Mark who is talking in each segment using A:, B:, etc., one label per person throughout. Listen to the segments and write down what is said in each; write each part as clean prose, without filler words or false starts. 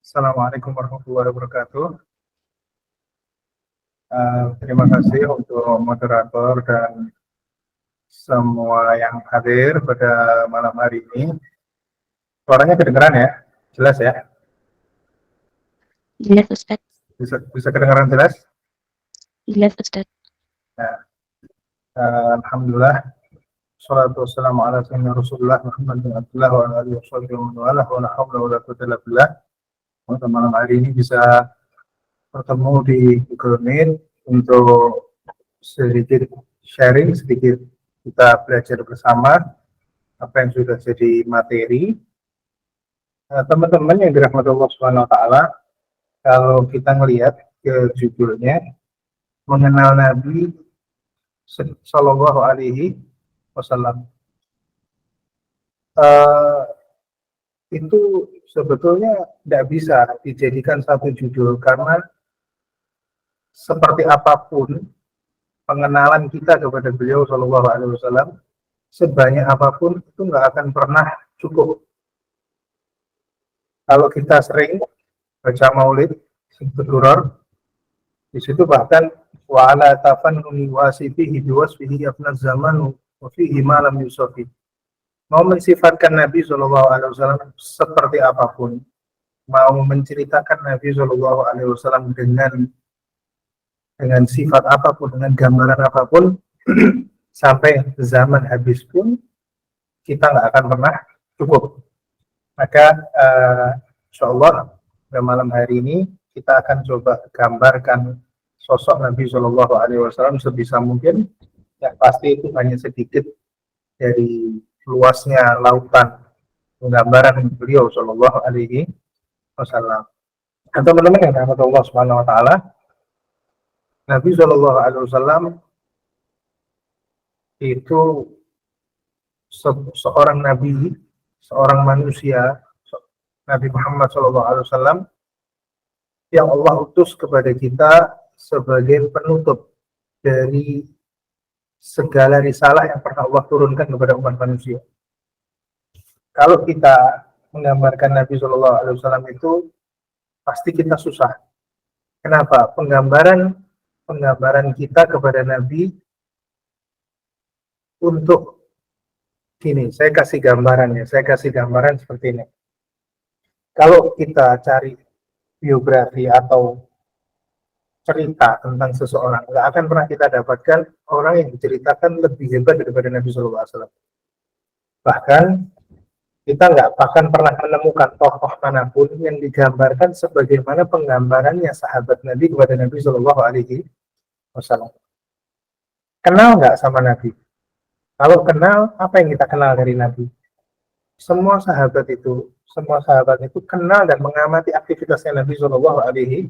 A: Assalamualaikum warahmatullahi wabarakatuh. Terima kasih untuk moderator dan semua yang hadir pada malam hari ini. Suaranya kedengaran ya? Jelas ya?
B: Jelas, Ustaz.
A: Bisa kedengaran jelas?
B: Jelas, Ustaz.
A: Nah, Alhamdulillah. Salatu wassalamu ala sayyidina Rasulullah Muhammad bin Abdullah wa ala alihi wa la haula wa la quwwata illa billah. Pada malam hari ini bisa bertemu di Google Meet untuk sedikit sharing, sedikit kita belajar bersama apa yang sudah jadi materi. Teman-teman yang dirahmati Allah Subhanahu wa taala, kalau kita melihat ke judulnya mengenal Nabi Sallallahu Alaihi Wasallam, itu sebetulnya tidak bisa dijadikan satu judul, karena seperti apapun pengenalan kita kepada beliau Sallallahu Alaihi Wasallam, sebanyak apapun itu nggak akan pernah cukup. Kalau kita sering baca maulid, duror, di situ bahkan wa ala tafannuni wasifihi biwasfihi afnaz zaman wa fihi ma lam yusafi. Mau mensifatkan Nabi Shallallahu Alaihi Wasallam seperti apapun, mau menceritakan Nabi Shallallahu Alaihi Wasallam dengan sifat apapun, dengan gambaran apapun, sampai zaman habis pun kita nggak akan pernah cukup. Maka insya Allah pada malam hari ini kita akan coba gambarkan sosok Nabi Shallallahu Alaihi Wasallam sebisa mungkin. Yang pasti itu hanya sedikit dari luasnya lautan penggambaran beliau Shallallahu Alaihi Wasallam. Teman-teman yang dirahmati Allah Subhanahu Wa Taala, Nabi Shallallahu Alaihi Wasallam itu seorang nabi, seorang manusia, Nabi Muhammad Shallallahu Alaihi Wasallam yang Allah utus kepada kita sebagai penutup dari segala risalah yang pernah Allah turunkan kepada umat manusia. Kalau kita menggambarkan Nabi Shallallahu Alaihi Wasallam itu pasti kita susah. Kenapa? Penggambaran kita kepada Nabi untuk gini, saya kasih gambaran seperti ini. Kalau kita cari biografi atau cerita tentang seseorang, nggak akan pernah kita dapatkan orang yang diceritakan lebih hebat daripada Nabi Shallallahu Alaihi Wasallam. Bahkan kita nggak akan pernah menemukan tokoh manapun yang digambarkan sebagaimana penggambarannya sahabat Nabi kepada Nabi Shallallahu Alaihi Wasallam. Kenal nggak sama Nabi? Kalau kenal, apa yang kita kenal dari Nabi? Semua sahabat itu kenal dan mengamati aktivitasnya Nabi Shallallahu Alaihi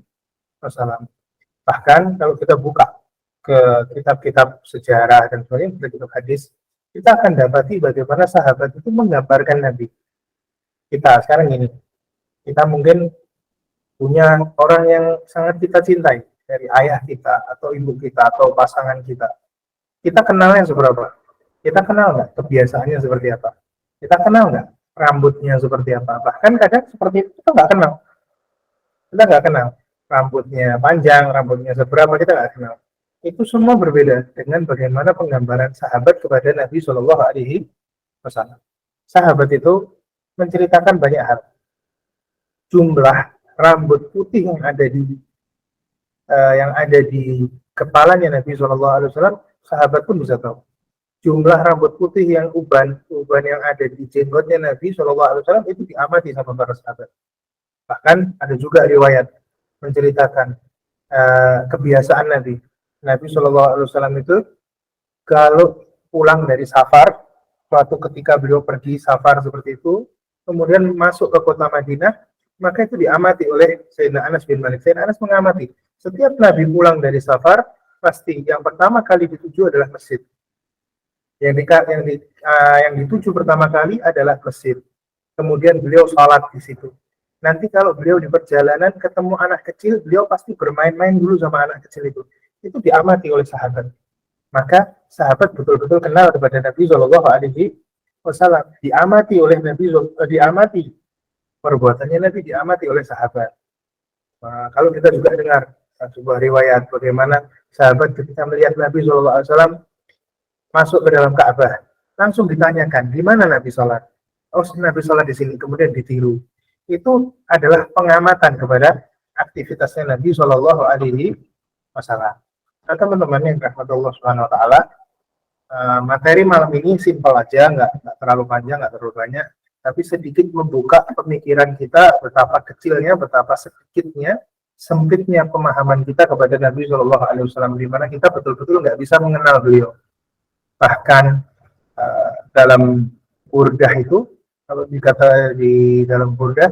A: Wasallam. Bahkan kalau kita buka ke kitab-kitab sejarah dan sebagainya, kitab hadis, kita akan dapati bagaimana sahabat itu menggambarkan Nabi. Kita sekarang ini, kita mungkin punya orang yang sangat kita cintai, dari ayah kita, atau ibu kita, atau pasangan kita. Kita kenalnya seberapa? Kita kenal nggak kebiasaannya seperti apa? Kita kenal nggak rambutnya seperti apa? Bahkan kadang seperti itu kita nggak kenal. Kita nggak kenal rambutnya panjang, rambutnya seberapa, kita nggak kenal. Itu semua berbeda dengan bagaimana penggambaran sahabat kepada Nabi Shallallahu Alaihi Wasallam. Sahabat itu menceritakan banyak hal. Jumlah rambut putih yang ada di kepalanya Nabi Shallallahu Alaihi Wasallam, sahabat pun bisa tahu. Jumlah rambut putih yang uban yang ada di jenggotnya Nabi Shallallahu Alaihi Wasallam itu diamati sama para sahabat. Bahkan ada juga riwayat menceritakan kebiasaan Nabi Shallallahu Alaihi Wasallam itu kalau pulang dari safar, suatu ketika beliau pergi safar seperti itu, kemudian masuk ke kota Madinah, maka itu diamati oleh Sayyidina Anas bin Malik. Sayyidina Anas mengamati setiap Nabi pulang dari safar, pasti yang pertama kali dituju adalah masjid. Yang dituju pertama kali adalah masjid. Kemudian beliau sholat di situ. Nanti kalau beliau di perjalanan ketemu anak kecil, beliau pasti bermain-main dulu sama anak kecil itu. Itu diamati oleh sahabat. Maka sahabat betul-betul kenal kepada Nabi Shallallahu Alaihi Wasallam, diamati perbuatannya Nabi, diamati oleh sahabat. Nah, kalau kita juga dengar sebuah riwayat bagaimana sahabat ketika melihat Nabi Shallallahu Alaihi Wasallam masuk ke dalam Ka'bah, langsung ditanyakan, di mana Nabi sholat? Oh, Nabi sholat di sini, kemudian ditiru. Itu adalah pengamatan kepada aktivitasnya Nabi Shallallahu Alaihi Wasallam. Nah, teman-teman yang rahmatullah Subhanahu Wa Taala, materi malam ini simpel aja, nggak terlalu panjang, nggak terlalu banyak, tapi sedikit membuka pemikiran kita betapa kecilnya, betapa sedikitnya, sempitnya pemahaman kita kepada Nabi Shallallahu Alaihi Wasallam, di mana kita betul-betul nggak bisa mengenal beliau. Bahkan dalam burdah itu, kalau dikata di dalam burdah,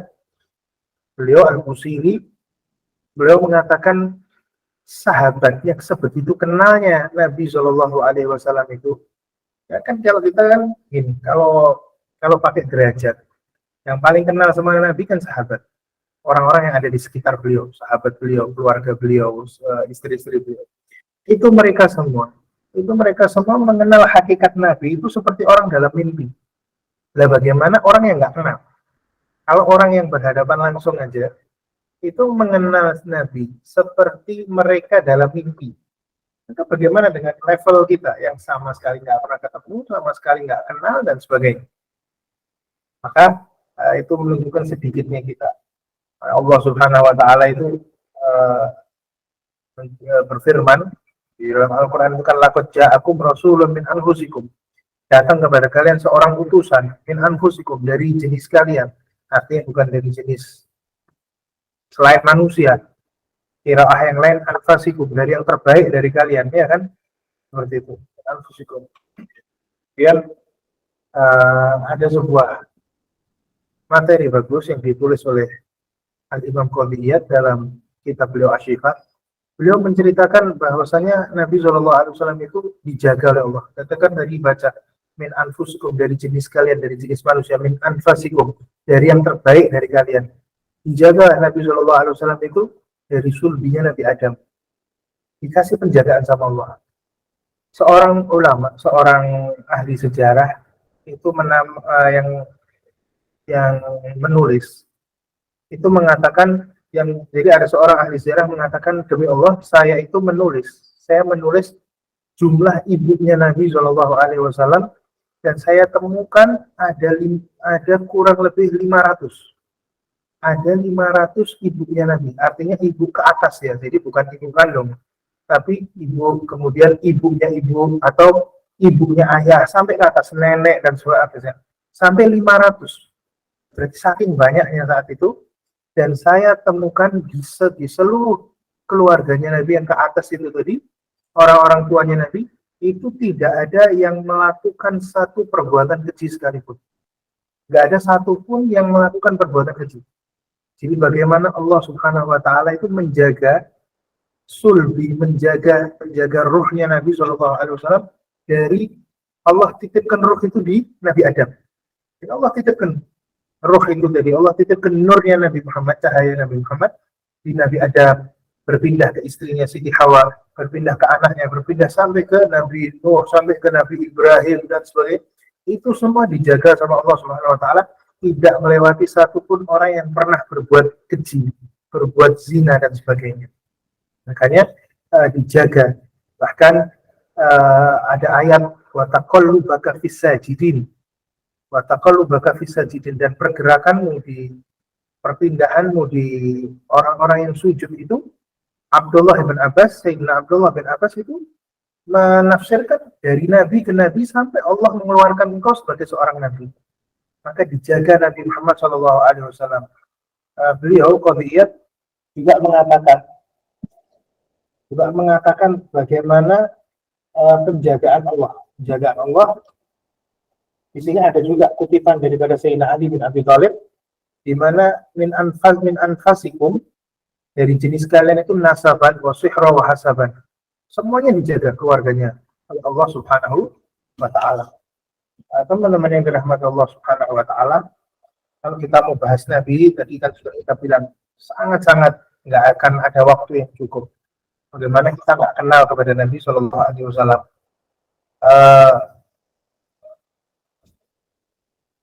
A: beliau Al-Busiri, beliau mengatakan sahabat yang sebegitu kenalnya Nabi Shallallahu Alaihi Wasallam itu, ya kan kalau kita kan gini, kalau pakai derajat, yang paling kenal sama Nabi kan sahabat, orang-orang yang ada di sekitar beliau, sahabat beliau, keluarga beliau, istri-istri beliau, itu mereka semua mengenal hakikat Nabi itu seperti orang dalam mimpi. Lah bagaimana orang yang nggak kenal? Kalau orang yang berhadapan langsung aja itu mengenal Nabi seperti mereka dalam mimpi. Maka bagaimana dengan level kita yang sama sekali nggak pernah ketemu, sama sekali nggak kenal dan sebagainya? Maka itu menunjukkan sedikitnya kita. Allah Subhanahu Wa Taala itu berfirman di dalam Al-Quran, bukan laqad ja'akum rasulun min anfusikum, datang kepada kalian seorang utusan min anfusikum, dari jenis kalian, artinya bukan dari jenis selain manusia. Qiraah yang lain anfasikum, dari yang terbaik dari kalian, ya kan, seperti itu, anfusikum. Kemudian ada sebuah materi bagus yang ditulis oleh Al-Imam Qadiyat dalam kitab beliau Asy-Syifa. Beliau menceritakan bahwasanya Nabi Shallallahu Alaihi Wasallam itu dijaga oleh Allah. Katakan tadi baca min anfusikum, dari jenis kalian, dari jenis manusia, min anfasikum, dari yang terbaik dari kalian. Dijaga Nabi Shallallahu Alaihi Wasallam itu dari sulbinya Nabi Adam. Dikasih penjagaan sama Allah. Seorang ulama, seorang ahli sejarah itu yang menulis itu mengatakan, jadi ada seorang ahli sejarah mengatakan, demi Allah saya menulis jumlah ibunya Nabi Shallallahu Alaihi Wasallam, dan saya temukan ada kurang lebih 500. Ada 500 ibunya Nabi, artinya ibu ke atas ya, jadi bukan ibu kandung, tapi ibu, kemudian ibunya ibu atau ibunya ayah, sampai ke atas nenek dan sebagainya, sampai 500. Berarti saking banyaknya saat itu. Dan saya temukan di seluruh keluarganya Nabi yang ke atas itu tadi, orang-orang tuanya Nabi, itu tidak ada yang melakukan satu perbuatan keji sekalipun. Nggak ada satupun yang melakukan perbuatan keji. Jadi bagaimana Allah Subhanahu Wa Taala itu menjaga sulbi, menjaga ruhnya Nabi Shallallahu Alaihi Wasallam, dari Allah titipkan ruh itu di Nabi Adam. Jadi Allah titipkan ruh itu dari Allah, titipkan nurnya Nabi Muhammad, cahaya Nabi Muhammad di Nabi Adam, berpindah ke istrinya Siti Hawa, berpindah ke anaknya, berpindah sampai ke Nabi Nuh, sampai ke Nabi Ibrahim dan sebagainya. Itu semua dijaga sama Allah Subhanahu Wa Taala, tidak melewati satupun orang yang pernah berbuat keji, berbuat zina dan sebagainya. Makanya dijaga. Bahkan ada ayat wa taqallubaka fis sajidin, wa taqallubaka fis sajidin, dan pergerakanmu di perpindahanmu di orang-orang yang sujud itu. Abdullah bin Abbas, Sayyidina Abdullah bin Abbas itu menafsirkan dari Nabi ke Nabi sampai Allah mengeluarkan engkau sebagai seorang Nabi. Maka dijaga Nabi Muhammad SAW. Beliau Qadiyat juga mengatakan bagaimana penjagaan Allah. Di sini ada juga kutipan daripada Sayyidina Ali bin Abi Thalib, di mana min anfasikum, dari jenis kalian itu nasaban wa sihra wa hasaban. Semuanya dijaga keluarganya oleh Allah Subhanahu Wa Taala. Teman-teman yang dirahmati Allah Subhanahu Wa Taala, kalau kita mau bahas Nabi, tadi kan sudah kita bilang sangat-sangat nggak akan ada waktu yang cukup. Bagaimana kita nggak kenal kepada Nabi Shallallahu Alaihi Wasallam? Uh,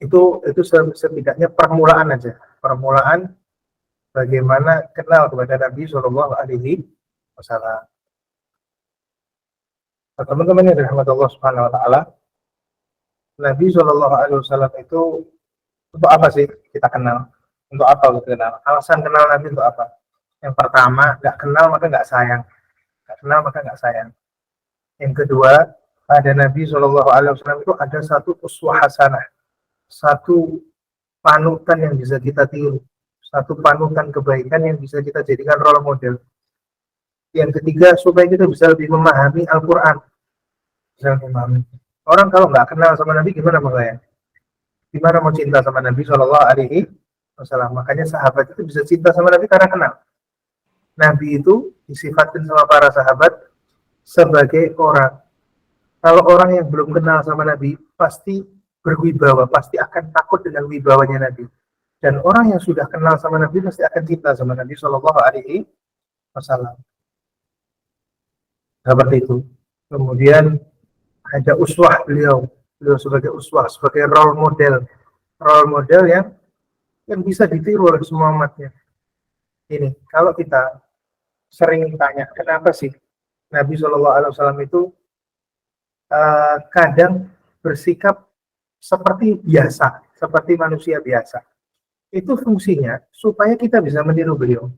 A: itu setidaknya permulaan aja, permulaan bagaimana kenal kepada Nabi Shallallahu Alaihi Wasallam. Teman-teman yang dirahmati Allah Subhanahu Wa Taala, Nabi Shallallahu Alaihi Wasallam itu untuk apa sih kita kenal? Untuk apa kita kenal? Alasan kenal Nabi untuk apa? Yang pertama, nggak kenal maka nggak sayang. Nggak kenal maka nggak sayang. Yang kedua, pada Nabi Shallallahu Alaihi Wasallam itu ada satu uswah hasanah, satu panutan yang bisa kita tiru, satu panutan kebaikan yang bisa kita jadikan role model. Yang ketiga, supaya kita bisa lebih memahami Al-Quran. Bisa memahami. Orang kalau nggak kenal sama Nabi, gimana makanya? Gimana mau cinta sama Nabi Shallallahu Alaihi Wasallam? Makanya sahabat itu bisa cinta sama Nabi karena kenal. Nabi itu disifatkan sama para sahabat sebagai orang. Kalau orang yang belum kenal sama Nabi, pasti berwibawa, pasti akan takut dengan wibawanya Nabi. Dan orang yang sudah kenal sama Nabi pasti akan cinta sama Nabi Shallallahu Alaihi Wasallam. Seperti itu. Kemudian ada uswah beliau sebagai uswah, sebagai role model yang bisa ditiru oleh semua umatnya. Ini kalau kita sering tanya kenapa sih Nabi Shallallahu Alaihi Wasallam itu kadang bersikap seperti biasa, seperti manusia biasa. Itu fungsinya supaya kita bisa meniru beliau.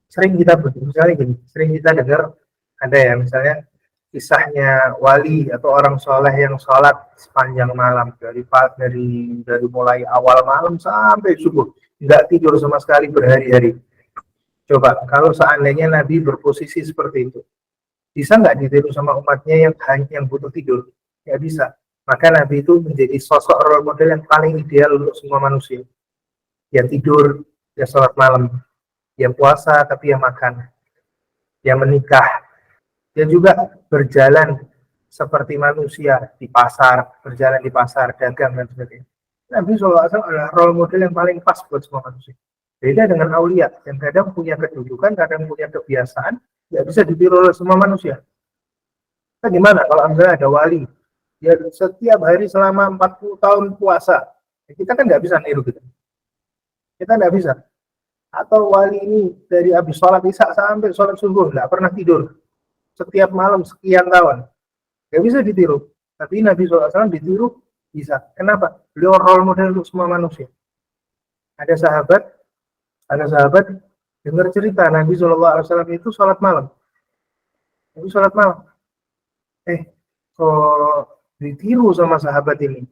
A: Sering kita misalnya gini, sering kita dengar ada ya misalnya kisahnya wali atau orang soleh yang sholat sepanjang malam dari mulai awal malam sampai subuh, nggak tidur sama sekali berhari-hari. Coba kalau seandainya Nabi berposisi seperti itu, bisa nggak ditiru sama umatnya yang butuh tidur? Nggak bisa. Maka Nabi itu menjadi sosok role model yang paling ideal untuk semua manusia. Dia tidur, dia sholat malam, dia puasa tapi dia makan, dia menikah, dia juga berjalan seperti manusia di pasar, berjalan di pasar, dagang dan sebagainya. Nabi SAW adalah role model yang paling pas buat semua manusia. Beda dengan aulia yang kadang punya kedudukan, kadang punya kebiasaan, nggak bisa ditiru oleh semua manusia. Nah, gimana kalau misalnya ada wali, dia setiap hari selama 40 tahun puasa, kita kan nggak bisa niru gitu. Kita nggak bisa. Atau wali ini dari habis sholat isya sampai sholat subuh nggak pernah tidur, setiap malam sekian tahun, nggak bisa ditiru. Tapi Nabi SAW ditiru bisa. Kenapa? Beliau role model untuk semua manusia. Ada sahabat dengar cerita Nabi SAW itu sholat malam. Nabi sholat malam. Kok ditiru sama sahabat ini?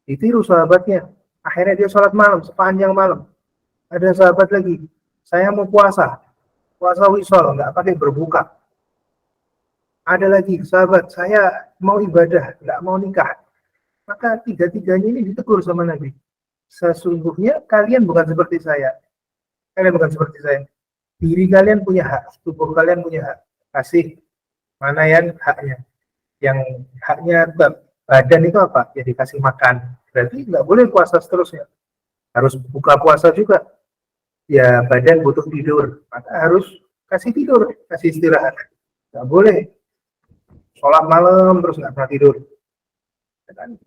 A: Ditiru sahabatnya. Akhirnya dia sholat malam sepanjang malam. Ada sahabat lagi, saya mau puasa wisol, nggak pakai berbuka. Ada lagi sahabat, saya mau ibadah, nggak mau nikah. Maka tiga-tiganya ini ditegur sama Nabi. Sesungguhnya kalian bukan seperti saya. Diri kalian punya hak, tubuh kalian punya hak. Kasih mana yang haknya. Yang haknya badan itu apa? Ya dikasih makan. Berarti nggak boleh puasa seterusnya. Harus buka puasa juga. Ya badan butuh tidur, maka harus kasih tidur, kasih istirahat. Nggak boleh sholat malam terus nggak pernah tidur.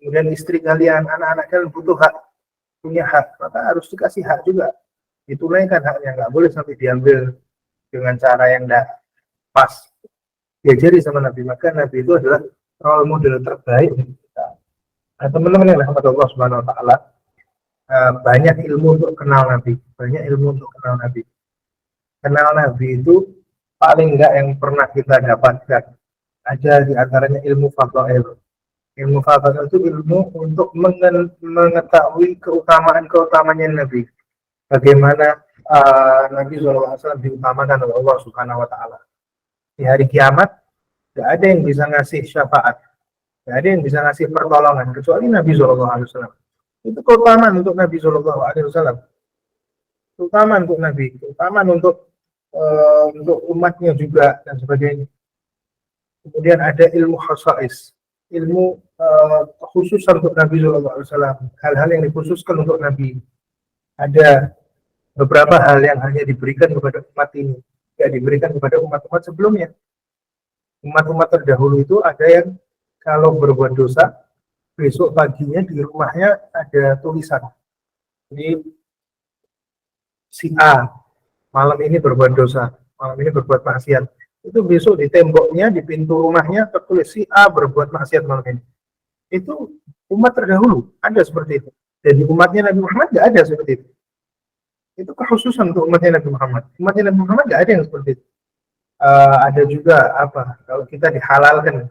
A: Kemudian istri kalian, anak-anak kalian butuh hak, punya hak, maka harus dikasih hak juga. Ditunaikan haknya, nggak boleh sampai diambil dengan cara yang nggak pas. Diajari sama Nabi, maka Nabi itu adalah role model terbaik untuk kita. Nah, teman-teman yang rahmat Allah Subhanahu Wa Taala, banyak ilmu untuk kenal Nabi. Kenal Nabi itu paling enggak yang pernah kita dapatkan. Ada di antaranya ilmu fadhail. Ilmu fadhail itu ilmu untuk mengetahui keutamaan-keutamaannya Nabi. Bagaimana Nabi SAW diutamakan oleh Allah Subhanahu Wa Taala. Di hari kiamat, enggak ada yang bisa ngasih syafaat, enggak ada yang bisa ngasih pertolongan kecuali Nabi SAW. Itu keutamaan untuk Nabi Shallallahu Alaihi Wasallam, keutamaan untuk Nabi, keutamaan untuk umatnya juga dan sebagainya. Kemudian ada ilmu khasais, ilmu khususan untuk Nabi Shallallahu Alaihi Wasallam, hal-hal yang dikhususkan untuk Nabi. Ada beberapa hal yang hanya diberikan kepada umat ini, tidak diberikan kepada umat-umat sebelumnya. Umat-umat terdahulu itu ada yang kalau berbuat dosa, besok paginya di rumahnya ada tulisan. Jadi si A malam ini berbuat dosa, malam ini berbuat maksiat. Itu besok di temboknya, di pintu rumahnya tertulis si A berbuat maksiat malam ini. Itu umat terdahulu ada seperti itu. Dan di umatnya Nabi Muhammad nggak ada seperti itu. Itu kekhususan untuk umatnya Nabi Muhammad. Umatnya Nabi Muhammad nggak ada yang seperti itu. Ada juga apa? Kalau kita dihalalkan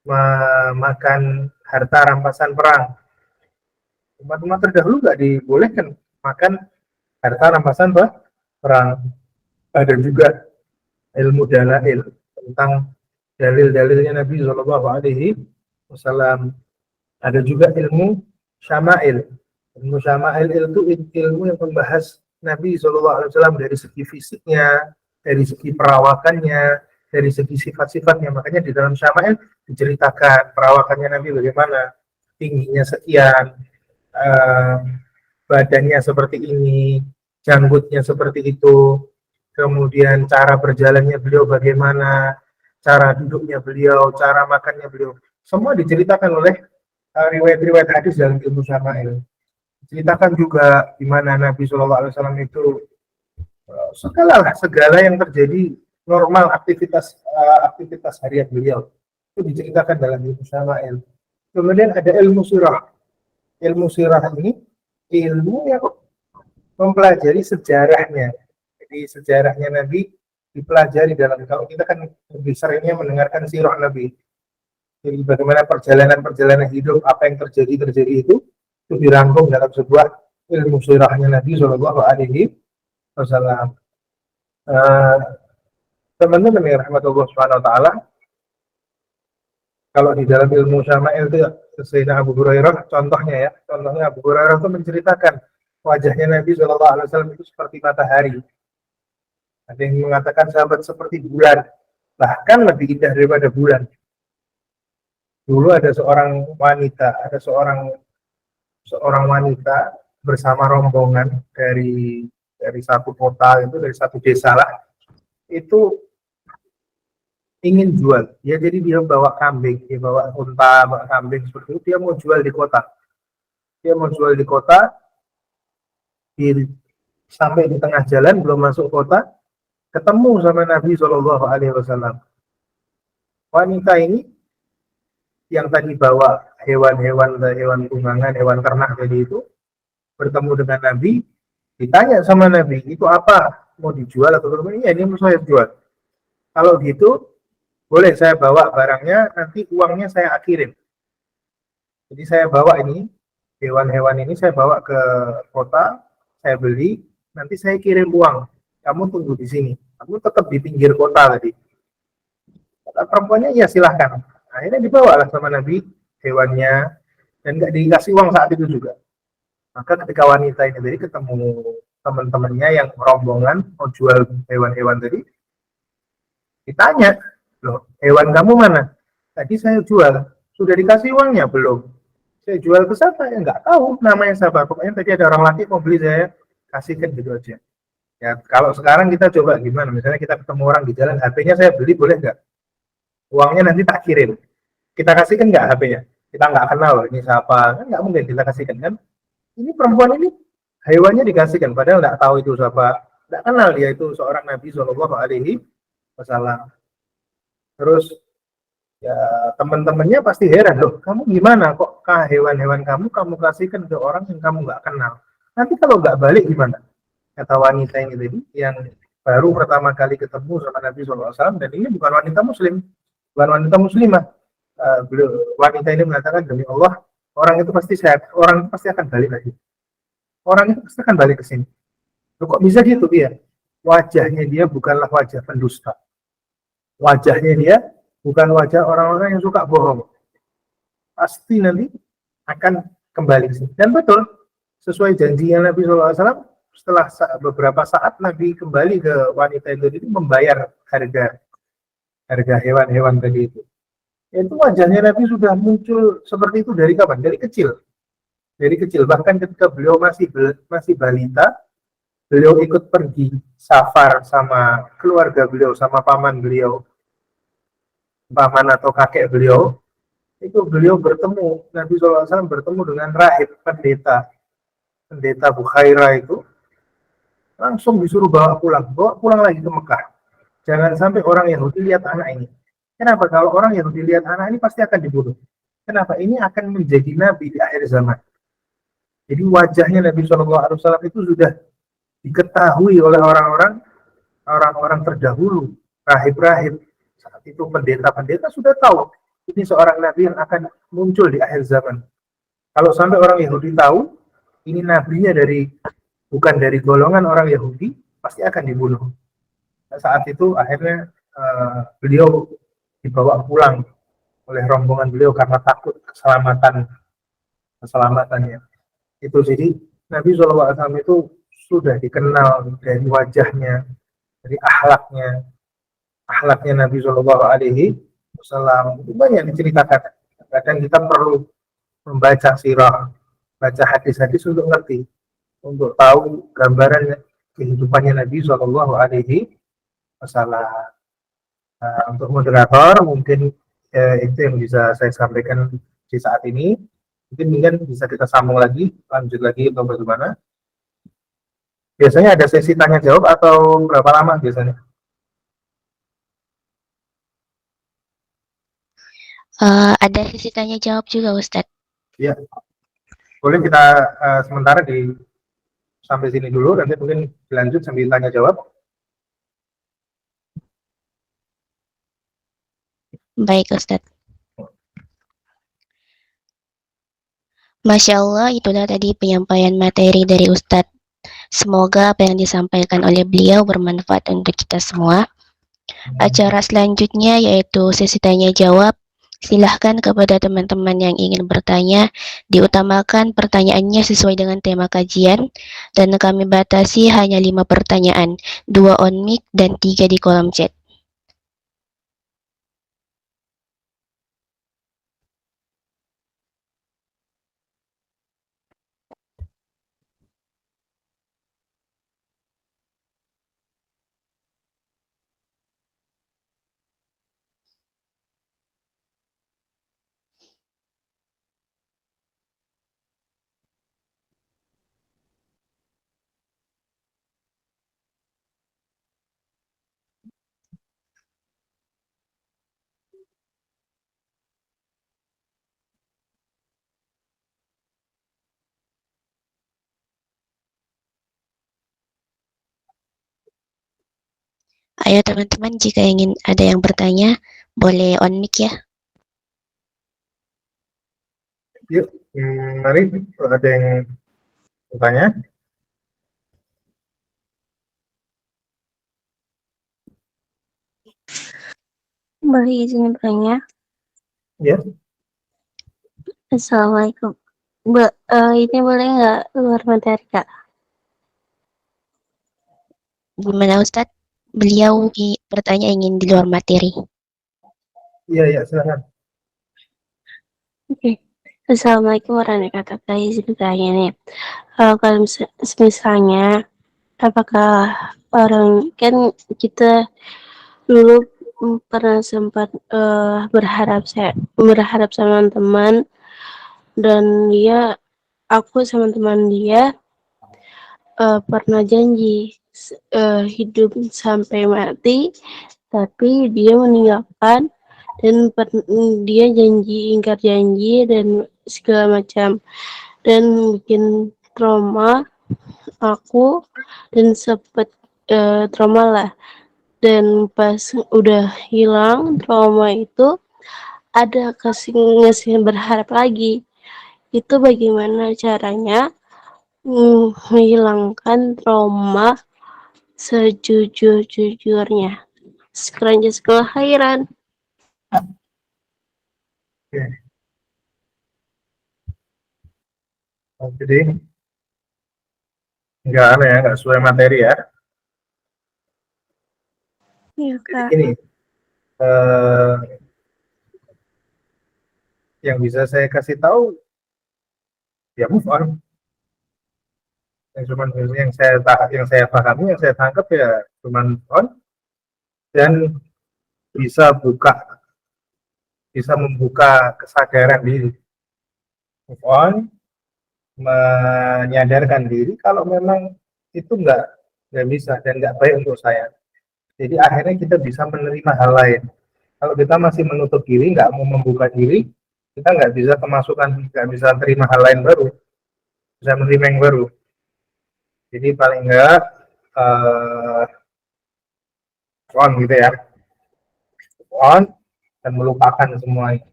A: memakan harta rampasan perang, umat-umat terdahulu nggak dibolehkan makan harta rampasan perang. Ada juga ilmu dalail tentang dalil-dalilnya Nabi Shallallahu Alaihi Wasallam. Ada juga ilmu syama'il. Ilmu syama'il itu ilmu yang membahas Nabi Shallallahu Alaihi Wasallam dari segi fisiknya, dari segi perawakannya, dari segi sifat-sifatnya. Makanya di dalam syama'il diceritakan perawakannya Nabi bagaimana, tingginya sekian, badannya seperti ini, janggutnya seperti itu, kemudian cara berjalannya beliau bagaimana, cara duduknya beliau, cara makannya beliau. Semua diceritakan oleh riwayat-riwayat hadis dalam ilmu syama'il. Ceritakan juga di mana Nabi SAW itu segala yang terjadi normal aktivitas harian beliau itu diceritakan dalam ilmu syama'il. Kemudian ada ilmu sirah. Ilmu sirah ini ilmu yang mempelajari sejarahnya. Jadi sejarahnya Nabi dipelajari dalam, kalau kita kan lebih seringnya mendengarkan sirah Nabi. Jadi bagaimana perjalanan hidup, apa yang terjadi itu dirangkum dalam sebuah ilmu sirahnya Nabi Shallallahu Alaihi Wasallam. Teman-teman yang rahmatullah Subhanahu Wa Taala, kalau di dalam ilmu syama'il itu Sayyidina Abu Hurairah contohnya Abu Hurairah itu menceritakan wajahnya Nabi Shallallahu Alaihi Wasallam itu seperti matahari. Ada yang mengatakan sahabat seperti bulan, bahkan lebih indah daripada bulan. Dulu ada seorang wanita bersama rombongan dari satu kota itu, dari satu desa lah, itu ingin jual. Ya, jadi dia bawa kambing, dia bawa unta, bawa kambing seperti itu. Dia mau jual di kota. Sampai di tengah jalan, belum masuk kota, ketemu sama Nabi Shallallahu Alaihi Wasallam. Wanita ini yang tadi bawa hewan tunggangan, hewan ternak tadi itu, bertemu dengan Nabi, ditanya sama Nabi, itu apa? Mau dijual atau belum? Iya, ini mau saya jual. Kalau gitu, boleh saya bawa barangnya, nanti uangnya saya akhirin. Jadi saya bawa ini, hewan-hewan ini saya bawa ke kota, saya beli, nanti saya kirim uang. Kamu tunggu di sini. Kamu tetap di pinggir kota tadi. Kata perempuannya, ya silahkan. Akhirnya dibawa lah sama Nabi hewannya, dan nggak dikasih uang saat itu juga. Maka ketika wanita ini tadi ketemu teman-temannya yang rombongan mau jual hewan-hewan tadi, ditanya, loh, hewan kamu mana? Tadi saya jual. Sudah dikasih uangnya? Belum. Saya jual ke siapa? Ya nggak tahu namanya siapa. Pokoknya tadi ada orang laki mau beli, saya kasihkan gitu aja. Ya, kalau sekarang kita coba gimana? Misalnya kita ketemu orang di jalan, HP-nya saya beli, boleh nggak? Uangnya nanti tak kirim. Kita kasihkan nggak HP-nya? Kita nggak kenal ini siapa, kan nggak mungkin kita kasihkan kan? Ini perempuan ini hewannya dikasihkan, padahal nggak tahu itu siapa, nggak kenal dia itu seorang Nabi Shallallahu Alaihi Wasallam. Terus ya teman-temannya pasti heran, loh kamu gimana kok hewan-hewan kamu kasihkan ke orang yang kamu nggak kenal? Nanti kalau nggak balik gimana? Kata wanita ini tadi yang baru pertama kali ketemu sama Nabi SAW, dan ini bukan wanita muslim, bukan wanita muslimah. Wanita ini mengatakan, demi Allah, orang itu pasti akan balik lagi. Orang itu pasti akan balik ke sini. Loh, kok bisa gitu dia? Wajahnya dia bukanlah wajah pendusta. Wajahnya dia bukan wajah orang-orang yang suka bohong. Pasti nanti akan kembali ke sini. Dan betul, sesuai janjinya Nabi SAW, setelah beberapa saat Nabi kembali ke wanita itu membayar harga hewan-hewan tadi itu. Itu wajahnya Nabi sudah muncul seperti itu dari kapan? Dari kecil. Bahkan ketika beliau masih balita, beliau ikut pergi safar sama keluarga beliau, sama paman atau kakek beliau. itu beliau bertemu, Nabi SAW bertemu dengan rahib pendeta Bukhaira itu, langsung disuruh bawa pulang lagi ke Mekah. Jangan sampai orang Yahudi lihat anak ini. Kenapa? Kalau orang Yahudi lihat anak ini pasti akan dibunuh. Kenapa? Ini akan menjadi nabi di akhir zaman. Jadi wajahnya Nabi SAW itu sudah diketahui oleh orang-orang terdahulu, rahib-rahib. Saat itu pendeta-pendeta sudah tahu ini seorang nabi yang akan muncul di akhir zaman. Kalau sampai orang Yahudi tahu ini nabinya bukan dari golongan orang Yahudi, pasti akan dibunuh. Nah, saat itu akhirnya beliau dibawa pulang oleh rombongan beliau karena takut keselamatannya. Itu jadi Nabi SAW itu sudah dikenal dari wajahnya, dari akhlaknya Nabi SAW itu banyak diceritakan. Kadang kita perlu membaca sirah, baca hadis-hadis untuk ngerti, untuk tahu gambaran kehidupannya Nabi SAW. Untuk moderator mungkin itu yang bisa saya sampaikan di saat ini. Mungkin bisa kita sambung lagi, lanjut lagi atau bagaimana? Biasanya ada sesi tanya jawab atau berapa lama biasanya?
B: Ada sesi tanya jawab juga, Ustadz.
A: Ya, boleh kita sementara sampai sini dulu, nanti mungkin dilanjut sambil tanya jawab.
B: Baik, Ustadz. Masya Allah, itulah tadi penyampaian materi dari Ustadz. Semoga apa yang disampaikan oleh beliau bermanfaat untuk kita semua. Acara selanjutnya yaitu sesi tanya jawab. Silahkan kepada teman-teman yang ingin bertanya, diutamakan pertanyaannya sesuai dengan tema kajian, dan kami batasi hanya 5 pertanyaan, 2 on mic dan 3 di kolom chat. Ayo teman-teman, jika ingin ada yang bertanya, boleh on mic ya.
A: Yuk, mari kalau ada yang bertanya.
C: Boleh izin bertanya?
A: Ya.
C: Assalamualaikum. Ini boleh nggak luar materi, Kak?
B: Gimana Ustadz? Beliau bertanya ingin di luar materi.
A: Iya, silakan.
C: Oke. Assalamualaikum warahmatullahi wabarakatuh. Izin bertanya nih. Kalau misalnya, apakah orang kan kita dulu pernah sempat berharap sama teman, dan aku sama teman dia pernah janji hidup sampai mati, tapi dia meninggalkan, dan dia ingkar janji dan segala macam, dan bikin trauma aku, dan sempet trauma lah. Dan pas udah hilang trauma itu, ada ngasih berharap lagi. Itu bagaimana caranya menghilangkan trauma sejujur-jujurnya? Sekarang jazakallah khairan.
A: Oke. Jadi nggak sesuai materi ya.
C: Iya, Kak.
A: Jadi gini, yang bisa saya kasih tahu ya move on. Yang saya pahami, yang saya tangkap ya cuma move on, dan bisa bisa membuka kesadaran diri, move on, menyadarkan diri kalau memang itu nggak bisa dan nggak baik untuk saya. Jadi akhirnya kita bisa menerima hal lain. Kalau kita masih menutup diri, nggak mau membuka diri, kita nggak bisa kemasukan, nggak bisa terima hal lain baru, bisa menerima yang baru. Jadi paling nggak on gitu ya, on dan melupakan semuanya.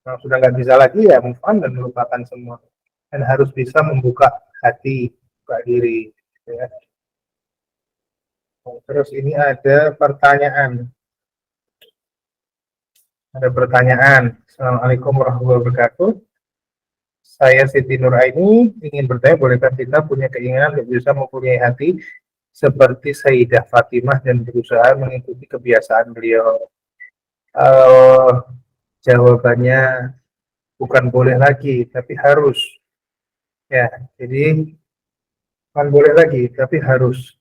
A: Kalau sudah nggak bisa lagi ya move on dan melupakan semua. Dan harus bisa membuka hati, buka diri. Gitu ya. Terus ini ada pertanyaan. Assalamualaikum warahmatullahi wabarakatuh. Saya Siti Nuraini ingin bertanya, bolehkah kita punya keinginan untuk bisa mempunyai hati seperti Sayyidah Fatimah dan berusaha mengikuti kebiasaan beliau? Jawabannya bukan boleh lagi, tapi harus. Ya, jadi bukan boleh lagi, tapi harus.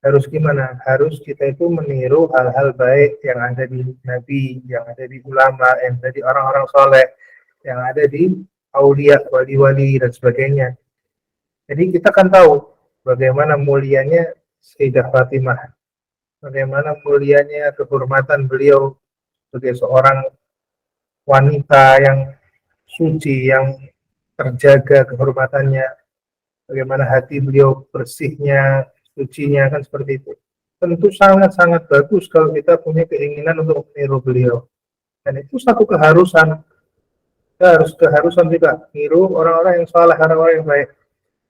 A: Harus gimana? Harus kita itu meniru hal-hal baik yang ada di Nabi, yang ada di ulama, yang ada di orang-orang soleh, yang ada di aulia, wali-wali, dan sebagainya. Jadi kita kan tahu bagaimana mulianya Sayyidah Fatimah, bagaimana mulianya kehormatan beliau sebagai seorang wanita yang suci, yang terjaga kehormatannya, bagaimana hati beliau bersihnya, sucinya, kan seperti itu. Tentu sangat-sangat bagus kalau kita punya keinginan untuk meniru beliau. Dan itu satu keharusan. Kita harus keharusan juga niru orang-orang yang saleh, orang-orang yang baik.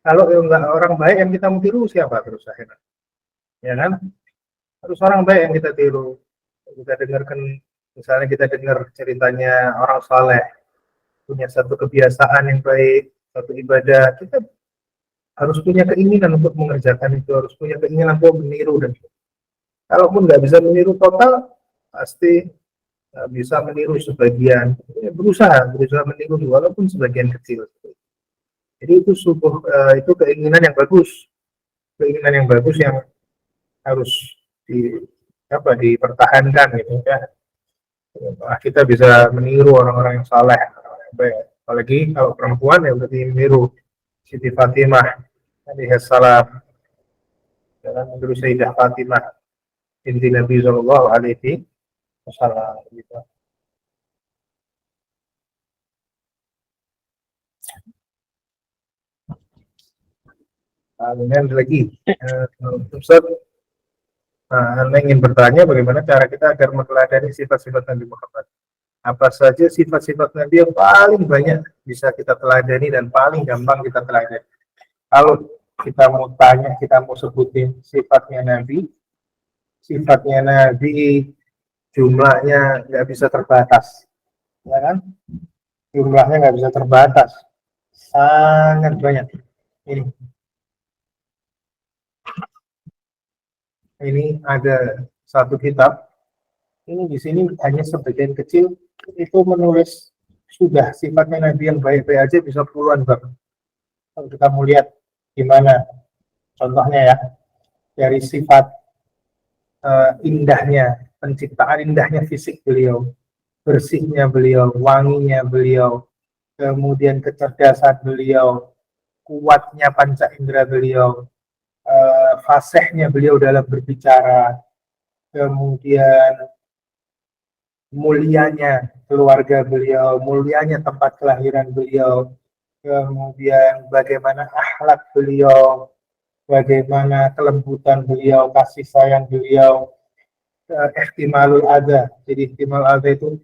A: Kalau enggak orang baik yang kita mau tiru, siapa terus akhirnya? Ya kan? Harus orang baik yang kita tiru. Kita dengarkan, misalnya kita dengar ceritanya orang saleh, punya satu kebiasaan yang baik, satu ibadah, kita harus punya keinginan untuk mengerjakan itu, harus punya keinginan untuk meniru. Dan kalaupun nggak bisa meniru total, pasti bisa meniru sebagian, berusaha meniru walaupun sebagian kecil. Jadi itu itu keinginan yang bagus, yang harus dipertahankan gitu ya. Kita bisa meniru orang-orang yang saleh, apalagi kalau perempuan ya berarti meniru Siti Fatimah alaihissalam, dan meniru Sayyidah Fatimah binti Nabi Sallallahu Alaihi Wasallam gitu. Kemudian lagi, Ustaz, Anda ingin bertanya bagaimana cara kita agar meneladani sifat-sifat Nabi Muhammad. Apa saja sifat-sifat Nabi yang paling banyak bisa kita teladani dan paling gampang kita teladani? Kalau kita mau tanya, kita mau sebutin sifatnya Nabi jumlahnya nggak bisa terbatas, ya kan? Jumlahnya nggak bisa terbatas, sangat banyak. Ini ada satu kitab. Ini di sini hanya sebagian kecil itu menulis sudah sifatnya Nabi yang baik-baik aja bisa puluhan bab. Kalau kita mau lihat gimana contohnya ya, dari sifat indahnya, penciptaan indahnya fisik beliau, bersihnya beliau, wanginya beliau, kemudian kecerdasan beliau, kuatnya panca indera beliau, fasihnya beliau dalam berbicara, kemudian mulianya keluarga beliau, mulianya tempat kelahiran beliau, kemudian bagaimana akhlak beliau, bagaimana kelembutan beliau, kasih sayang beliau, ihtimalul adza. Jadi ihtimal adza itu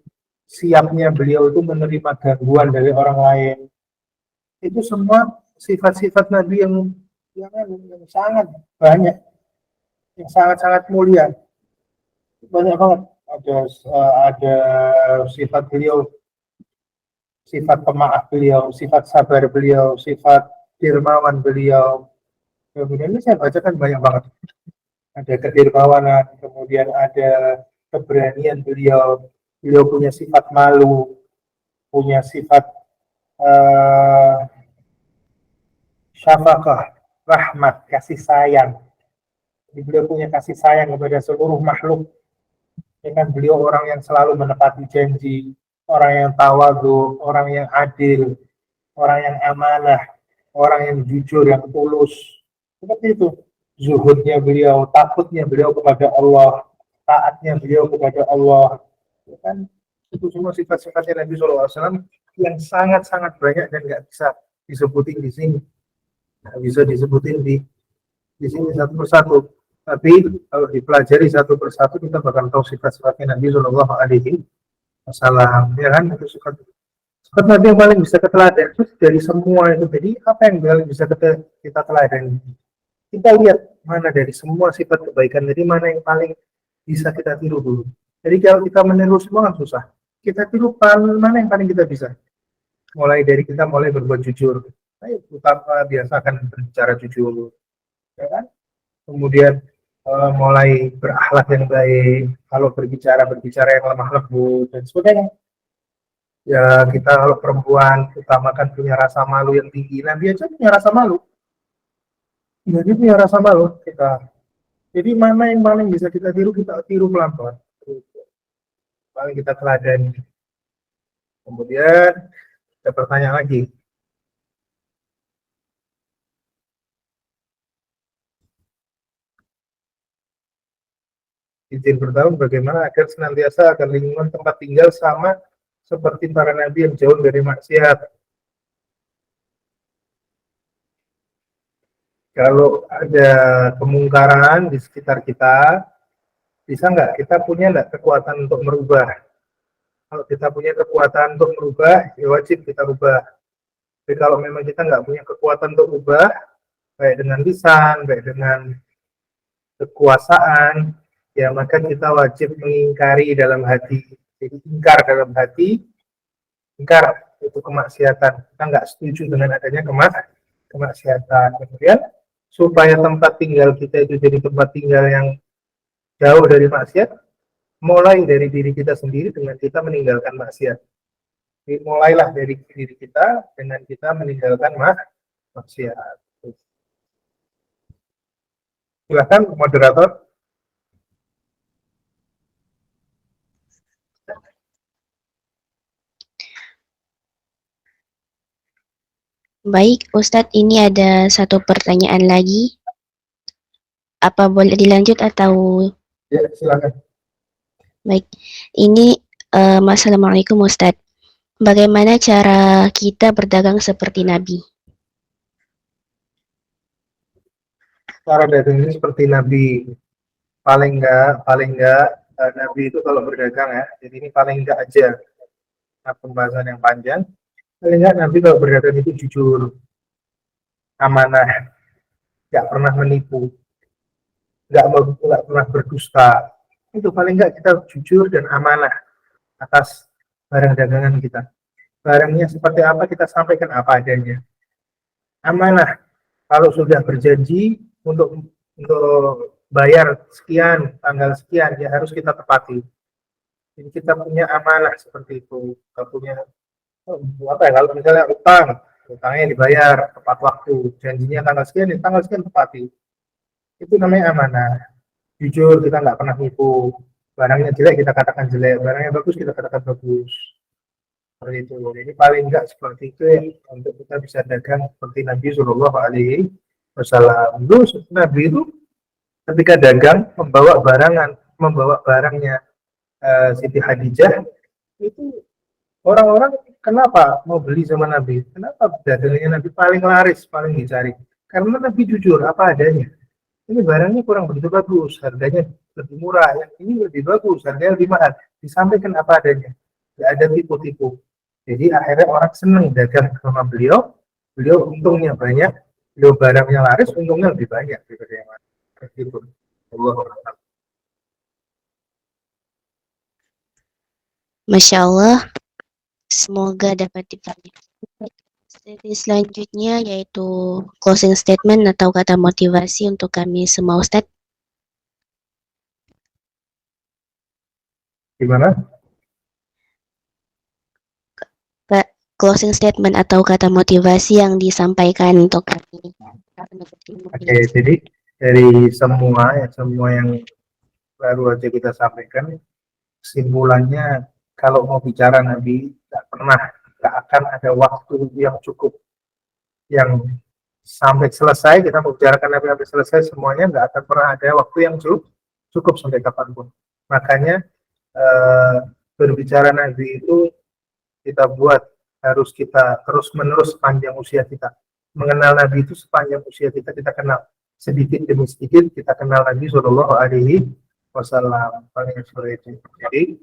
A: siapnya beliau itu menerima gangguan dari orang lain. Itu semua sifat-sifat Nabi yang sangat banyak, yang sangat-sangat mulia, banyak banget. Ada sifat beliau, sifat pemaaf beliau, sifat sabar beliau, sifat dermawan beliau. Kemudian ini saya bacakan banyak banget. Ada kedermawanan, kemudian ada keberanian beliau. Beliau punya sifat malu, punya sifat syafaqah, rahmat, kasih sayang. Jadi beliau punya kasih sayang kepada seluruh makhluk. Ya kan, beliau orang yang selalu menepati janji, orang yang tawadhu, orang yang adil, orang yang amanah, orang yang jujur, yang tulus. Seperti itu. Zuhudnya beliau, takutnya beliau kepada Allah, taatnya beliau kepada Allah. Ya kan? Itu semua sifat-sifatnya Nabi SAW yang sangat-sangat banyak dan nggak bisa disebutin di sini. Nggak bisa disebutin di sini satu persatu. Tapi kalau dipelajari satu persatu kita bakal tahu sifat-sifatnya Nabi Shallallahu Alaihi Wasallam. Ya kan? Itu sifat Nabi yang paling bisa kita teladan dari semua itu. Jadi apa yang paling bisa kita teladan? Kita lihat mana dari semua sifat kebaikan, jadi mana yang paling bisa kita tiru dulu. Jadi kalau kita meniru semua kan susah. Kita tiru mana yang paling kita bisa. Mulai dari kita mulai berbuat jujur. Ayo, utama biasakan berbicara jujur, ya kan? Kemudian mulai berakhlak yang baik. Kalau berbicara yang lemah lembut dan sebagainya. Ya kita kalau perempuan utamakan punya rasa malu yang tinggi. Nabi aja punya rasa malu. Jadi punya rasa malu kita. Jadi mana yang paling bisa kita tiru pelan-pelan. Paling kita teladani. Kemudian ada pertanyaan lagi. Izin bertahun bagaimana agar senantiasa agar lingkungan tempat tinggal sama seperti para nabi yang jauh dari maksiat. Kalau ada kemungkaran di sekitar kita, bisa nggak kita punya nggak kekuatan untuk merubah? Kalau kita punya kekuatan untuk merubah, ya wajib kita rubah. Tapi kalau memang kita nggak punya kekuatan untuk merubah, baik dengan lisan, baik dengan kekuasaan, ya maka kita wajib mengingkari dalam hati. Jadi ingkar dalam hati, ingkar itu kemaksiatan. Kita nggak setuju dengan adanya kemaksiatan. Kemudian supaya tempat tinggal kita itu jadi tempat tinggal yang jauh dari maksiat, mulai dari diri kita sendiri dengan kita meninggalkan maksiat. Jadi, mulailah dari diri kita dengan kita meninggalkan maksiat. Silakan moderator.
B: Baik, Ustadz, ini ada satu pertanyaan lagi. Apa boleh dilanjut atau?
A: Ya, silakan.
B: Baik, ini Assalamualaikum Ustadz. Bagaimana cara kita berdagang seperti Nabi?
A: Cara dagangnya seperti Nabi. Paling enggak Nabi itu kalau berdagang ya. Jadi ini paling enggak aja. Nah, pembahasan yang panjang. Paling enggak Nabi kalau berdagang itu jujur, amanah, nggak pernah menipu, nggak pernah berdusta. Itu paling enggak kita jujur dan amanah atas barang dagangan kita. Barangnya seperti apa kita sampaikan apa adanya. Amanah. Kalau sudah berjanji untuk bayar sekian, tanggal sekian, ya harus kita tepati. Jadi kita punya amanah seperti itu. Kita punya apa ya? Kalau misalnya utangnya dibayar tepat waktu, janjinya tanggal sekian tepati. Itu namanya amanah. Jujur, kita nggak pernah nipu. Barangnya jelek kita katakan jelek, barangnya bagus kita katakan bagus. Seperti itu. Jadi paling enggak seperti itu ya, untuk kita bisa dagang seperti Nabi Shallallahu Alaihi Wasallam. Nabi itu ketika dagang membawa barangnya Siti Khadijah, itu orang-orang kenapa mau beli sama Nabi? Kenapa dagangannya Nabi paling laris, paling dicari? Karena Nabi jujur apa adanya. Ini barangnya kurang begitu bagus, harganya lebih murah, yang ini lebih bagus, harganya lebih mahal. Disampaikan apa adanya, tidak ada tipu-tipu. Jadi akhirnya orang senang dagang sama beliau untungnya banyak, beliau barangnya laris, untungnya lebih banyak daripada yang lain. Begitu.
B: Masya Allah, semoga dapat dipahami. Sesi selanjutnya yaitu closing statement atau kata motivasi untuk kami semua Ustadz.
A: Gimana?
B: Closing statement atau kata motivasi yang disampaikan untuk kami.
A: Oke, jadi dari semua yang baru aja kita sampaikan, kesimpulannya kalau mau bicara Nabi nggak akan ada waktu yang cukup, yang sampai selesai kita mau bicarakan Nabi sampai selesai semuanya, nggak akan pernah ada waktu yang cukup sampai kapanpun. Makanya berbicara Nabi itu kita buat, harus kita terus menerus sepanjang usia kita. Mengenal Nabi itu sepanjang usia kita kenal, sedikit demi sedikit kita kenal Nabi Shallallahu Alaihi Wasallam. Jadi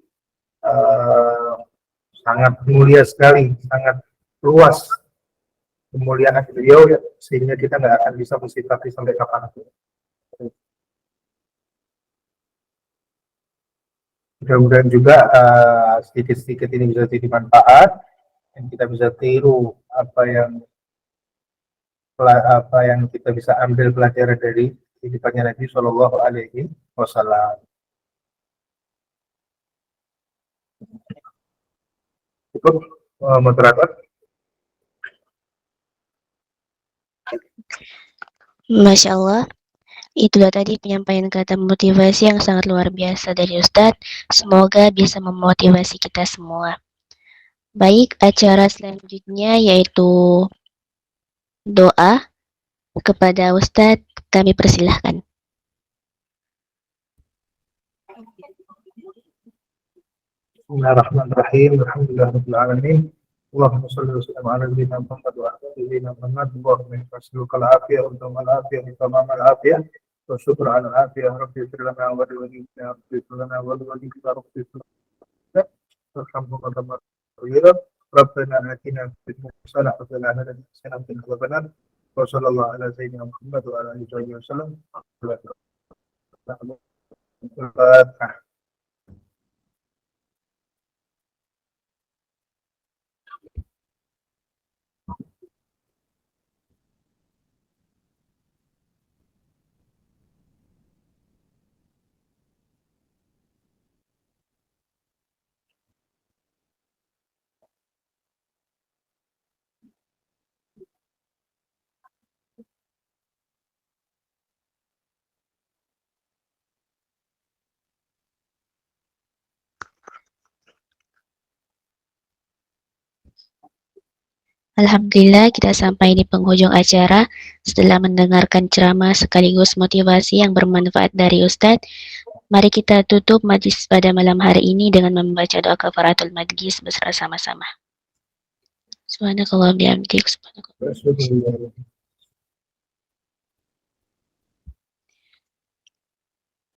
A: sangat mulia sekali, sangat luas kemuliaan beliau ya, sehingga kita nggak akan bisa mensifati sampai kapanpun. Mudah-mudahan juga sedikit-sedikit ini bisa jadi manfaat dan kita bisa tiru apa yang kita bisa ambil pelajaran dari kehidupannya Nabi Shallallahu Alaihi Wasallam. Cukup, moderator.
B: Masya Allah, itulah tadi penyampaian kata motivasi yang sangat luar biasa dari Ustadz. Semoga bisa memotivasi kita semua. Baik, acara selanjutnya yaitu doa kepada Ustadz. Kami persilahkan.
A: Bismillahirrahmanirrahim. Alhamdulillahirabbil alamin. Allahumma shalli wa sallim ala nabiyyina Muhammad wa ala alihi Muhammad. Allahumma inni as'aluka al-afiyah wa al-afiyah wa tamam al-afiyah wa syukra ala al-afiyah. Rabbi ighfir lana wa li walidina, rabbi ighfir lana wa li walidina, rabbi ighfir lana warhamhum kama rabbayana. Rabbana atina fid dunya hasanah wa fil akhirati hasanah wa qina adzaban nar. Wa sallallahu ala sayyidina Muhammad wa ala alihi wasallam.
B: Alhamdulillah, kita sampai di penghujung acara. Setelah mendengarkan ceramah sekaligus motivasi yang bermanfaat dari Ustadz, mari kita tutup majlis pada malam hari ini dengan membaca doa kafaratul majlis bersama-sama. Subhanakallahumma wa bihamdika, subhanakallah.